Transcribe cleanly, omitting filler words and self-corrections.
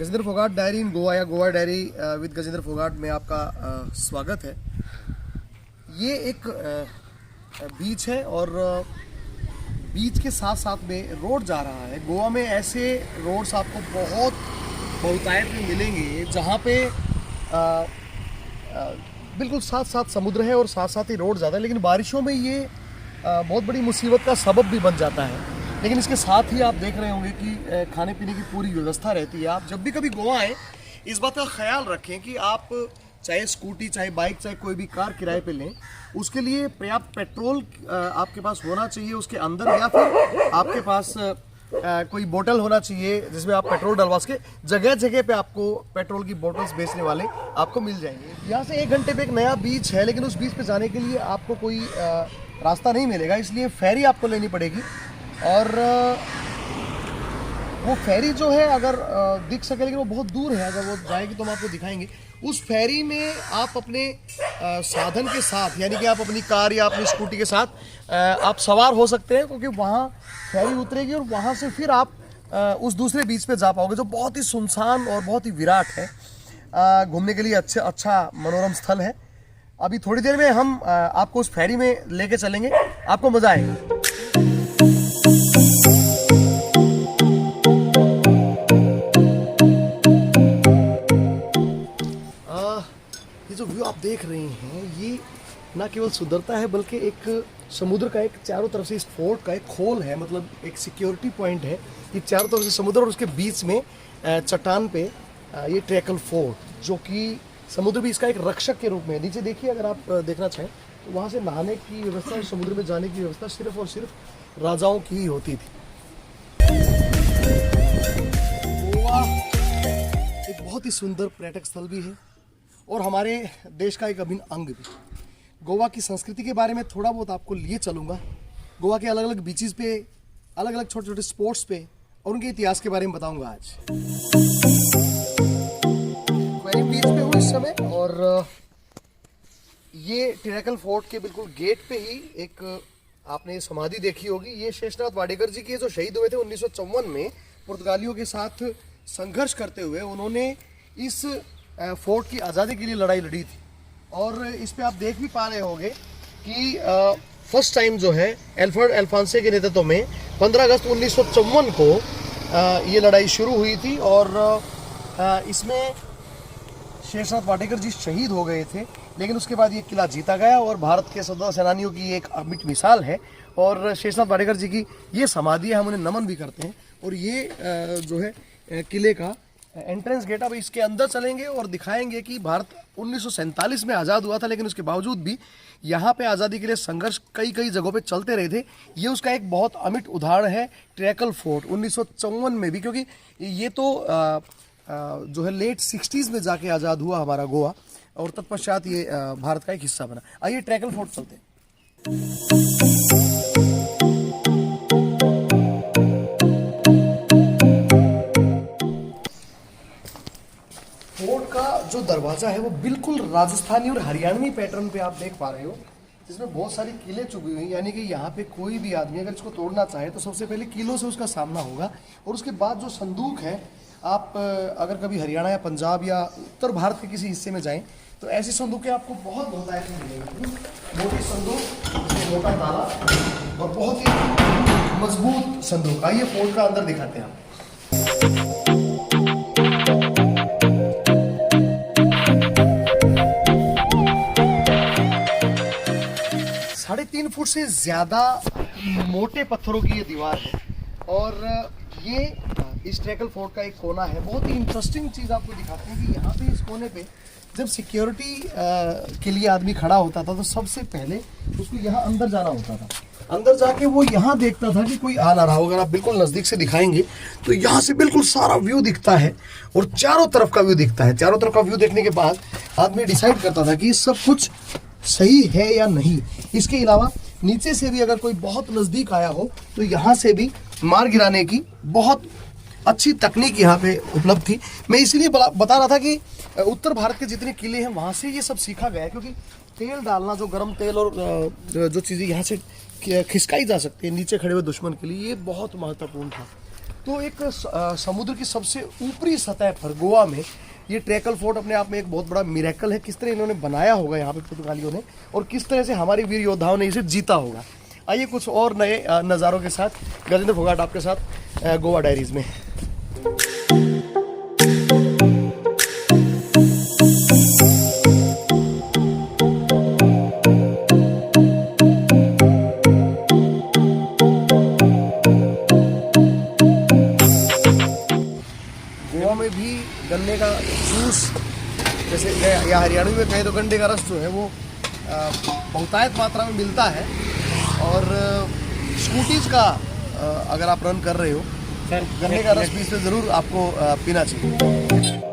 Gajendra Phogat diary इन गोवा या Goa diary with Gajendra Phogat में आपका स्वागत है। ये एक बीच है और बीच के साथ साथ में रोड जा रहा है। गोवा में ऐसे रोड्स आपको बहुतायत में मिलेंगे जहाँ पे बिल्कुल साथ साथ समुद्र है और साथ साथ ही रोड ज़्यादा है, लेकिन बारिशों में ये बहुत बड़ी मुसीबत का सबब भी बन जाता है। लेकिन इसके साथ ही आप देख रहे होंगे कि खाने पीने की पूरी व्यवस्था रहती है। आप जब भी कभी गोवा आएँ इस बात का ख्याल रखें कि आप चाहे स्कूटी, चाहे बाइक, चाहे कोई भी कार किराए पे लें, उसके लिए पर्याप्त पेट्रोल आपके पास होना चाहिए उसके अंदर, या फिर आपके पास कोई बोतल होना चाहिए जिसमें आप पेट्रोल डलवा सके। जगह जगह पे आपको पेट्रोल की बोतल्स बेचने वाले आपको मिल जाएंगे। यहाँ से 1 घंटे पे एक नया बीच है, लेकिन उस बीच पे जाने के लिए आपको कोई रास्ता नहीं मिलेगा, इसलिए फेरी आपको लेनी पड़ेगी। और वो फेरी जो है अगर दिख सके, लेकिन वो बहुत दूर है, अगर वो जाएगी तो हम आपको दिखाएंगे। उस फेरी में आप अपने साधन के साथ, यानी कि आप अपनी कार या अपनी स्कूटी के साथ आप सवार हो सकते हैं, क्योंकि वहाँ फेरी उतरेगी और वहाँ से फिर आप उस दूसरे बीच पे जा पाओगे, जो बहुत ही सुनसान और बहुत ही विराट है। घूमने के लिए अच्छा मनोरम स्थल है। अभी थोड़ी देर में हम आपको उस फेरी में लेके चलेंगे, आपको मज़ा आएगा। ये जो व्यू आप देख रहे हैं ये ना केवल सुंदरता है, बल्कि एक समुद्र का एक चारों तरफ से इस फोर्ट का एक खोल है, मतलब एक सिक्योरिटी पॉइंट है। ये चारों तरफ से समुद्र और उसके बीच में चट्टान पे ये ट्रैकल फोर्ट, जो कि समुद्र भी इसका एक रक्षक के रूप में है। नीचे देखिए, अगर आप देखना चाहें तो वहाँ से नहाने की व्यवस्था, समुद्र में जाने की व्यवस्था सिर्फ और सिर्फ राजाओं की ही होती थी। गोवा एक बहुत ही सुंदर पर्यटक स्थल भी है और हमारे देश का एक अभिन्न अंग भी। गोवा की संस्कृति के बारे में थोड़ा बहुत आपको लिए चलूँगा। गोवा के अलग अलग बीचेस पे, अलग अलग छोटे छोटे स्पॉट्स पे और उनके इतिहास के बारे में बताऊंगा आज। मैं बीच पे हूँ इस समय और ये ट्रैकल फोर्ट के बिल्कुल गेट पे ही एक आपने समाधि देखी होगी। ये शेषनाथ वाडेकर जी की, जो शहीद हुए थे 1954 में पुर्तगालियों के साथ संघर्ष करते हुए। उन्होंने इस फोर्ट की आज़ादी के लिए लड़ाई लड़ी थी। और इस पे आप देख भी पा रहे होंगे कि फर्स्ट टाइम जो है एल्फ्रेड एल्फांसे के नेतृत्व में 15 अगस्त 1954 को ये लड़ाई शुरू हुई थी और इसमें शेषनाथ वाडेकर जी शहीद हो गए थे। लेकिन उसके बाद ये किला जीता गया और भारत के स्वतंत्रता सेनानियों की एक अमिट मिसाल है। और शेषनाथ वाडेकर जी की ये समाधि है, हम उन्हें नमन भी करते हैं। और ये जो है किले का एंट्रेंस गेट। अब इसके अंदर चलेंगे और दिखाएंगे कि भारत 1947 में आज़ाद हुआ था, लेकिन उसके बावजूद भी यहाँ पे आज़ादी के लिए संघर्ष कई जगहों पे चलते रहे थे। ये उसका एक बहुत अमिट उदाहरण है ट्रैकल फोर्ट 1954 में भी, क्योंकि ये तो जो है लेट 60s में जाके आज़ाद हुआ हमारा गोवा और तत्पश्चात ये भारत का एक हिस्सा बना। आइए ट्रैकल फोर्ट चलते हैं। फोर्ट का जो दरवाजा है वो बिल्कुल राजस्थानी और हरियाणवी पैटर्न पे आप देख पा रहे हो, जिसमें बहुत सारी कीलें चुभी हुई, यानी कि यहाँ पे कोई भी आदमी अगर इसको तोड़ना चाहे तो सबसे पहले कीलों से उसका सामना होगा। और उसके बाद जो संदूक है, आप अगर कभी हरियाणा या पंजाब या उत्तर भारत के किसी हिस्से में जाएं तो ऐसी संदूकें आपको बहुत ऐसी मिलेंगी। मोटी संदूक, मोटा ताला और बहुत ही मजबूत संदूक। आइए फोर्ट का अंदर दिखाते हैं। 3.5 फुट से ज़्यादा मोटे पत्थरों की ये दीवार है और ये इस ट्रैकल फोर्ट का एक कोना है। बहुत ही इंटरेस्टिंग चीज़ आपको दिखाते हैं कि यहाँ पे इस कोने पे जब सिक्योरिटी के लिए आदमी खड़ा होता था तो सबसे पहले उसको यहाँ अंदर जाना होता था। अंदर जाके वो यहाँ देखता था कि कोई आ ना रहा हो। अगर आप बिल्कुल नज़दीक से दिखाएंगे तो यहाँ से बिल्कुल सारा व्यू दिखता है और चारों तरफ का व्यू दिखता है। चारों तरफ का व्यू देखने के बाद आदमी डिसाइड करता था कि सब कुछ सही है या नहीं। इसके अलावा नीचे से भी अगर कोई बहुत नज़दीक आया हो तो यहाँ से भी मार गिराने की बहुत अच्छी तकनीक यहाँ पे उपलब्ध थी। मैं इसीलिए बता रहा था कि उत्तर भारत के जितने किले हैं वहाँ से ये सब सीखा गया है, क्योंकि तेल डालना, जो गर्म तेल और जो चीज़ें यहाँ से खिसकाई जा सकती है नीचे खड़े हुए दुश्मन के लिए, ये बहुत महत्वपूर्ण था। तो एक समुद्र की सबसे ऊपरी सतह पर गोवा में ये ट्रेकल फोर्ट अपने आप में एक बहुत बड़ा मिरेकल है। किस तरह इन्होंने बनाया होगा यहाँ पे पुर्तगालियों ने, और किस तरह से हमारे वीर योद्धाओं ने इसे जीता होगा। आइए कुछ और नए नज़ारों के साथ गजेंद्र फोगाट आपके साथ गोवा डायरीज में। गोवा में भी गन्ने का जूस, जैसे या हरियाणवी में कहें तो गन्ने का रस जो है वो बहुतायत मात्रा में मिलता है। और स्कूटीज का अगर आप रन कर रहे हो, गन्ने का रस भी इसमें ज़रूर आपको पीना चाहिए।